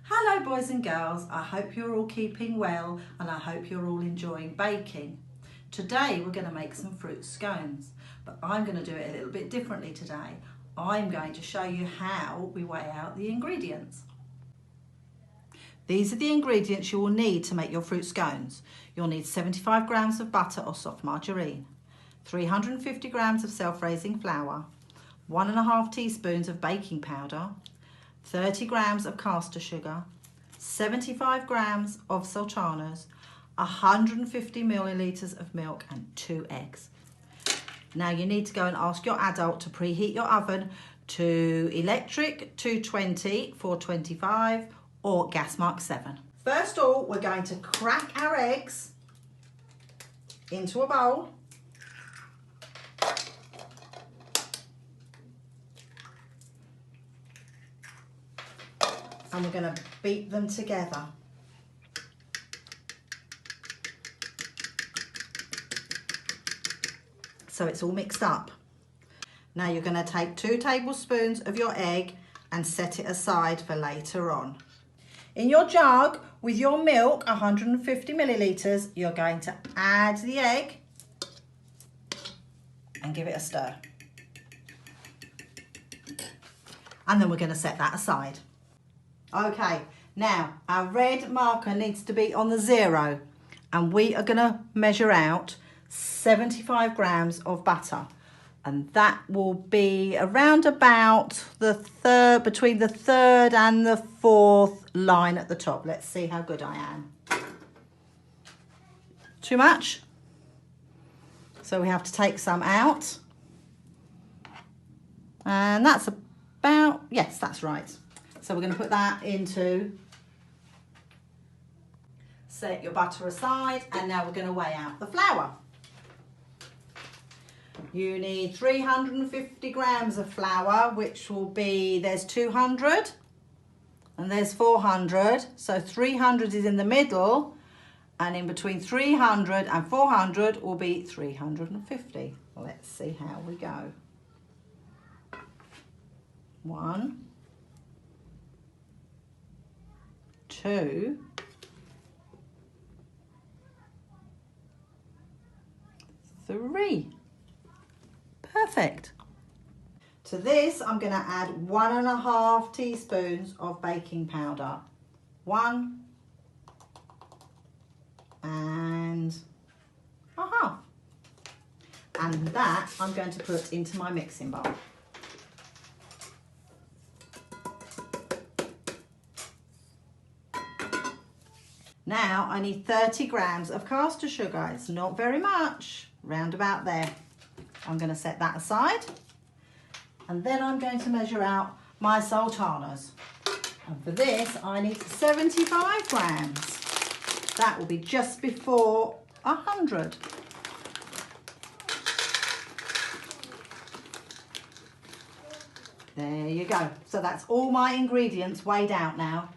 Hello boys and girls, I hope you're all keeping well and I hope you're all enjoying baking. Today we're going to make some fruit scones, but I'm going to do it a little bit differently today. I'm going to show you how we weigh out the ingredients. These are the ingredients you will need to make your fruit scones. You'll need 75 grams of butter or soft margarine, 350 grams of self-raising flour, 1.5 teaspoons of baking powder, 30 grams of caster sugar, 75 grams of sultanas, 150 millilitres of milk and 2 eggs. Now you need to go and ask your adult to preheat your oven to electric 220, 425 or gas mark 7. First of all, we're going to crack our eggs into a bowl. And we're going to beat them together. So it's all mixed up. Now you're going to take 2 tablespoons of your egg and set it aside for later on. In your jug with your milk, 150 millilitres, you're going to add the egg and give it a stir. And then we're going to set that aside. Okay, now our red marker needs to be on the 0 and we are going to measure out 75 grams of butter, and that will be around about between the 3rd and the 4th line at the top. Let's see how good I am. Too much? So we have to take some out. And that's about, yes, that's right. So we're going to put that into, set your butter aside, and now we're going to weigh out the flour. You need 350 grams of flour, which will be, there's 200 and there's 400. So 300 is in the middle, and in between 300 and 400 will be 350. Let's see how we go. 1, 2, 3. Perfect. To this, I'm going to add 1.5 teaspoons of baking powder. 1 and 1/2. And that I'm going to put into my mixing bowl. Now I need 30 grams of caster sugar. It's not very much, round about there. I'm going to set that aside, and then I'm going to measure out my sultanas. And for this I need 75 grams. That will be just before 100. There you go. So that's all my ingredients weighed out now.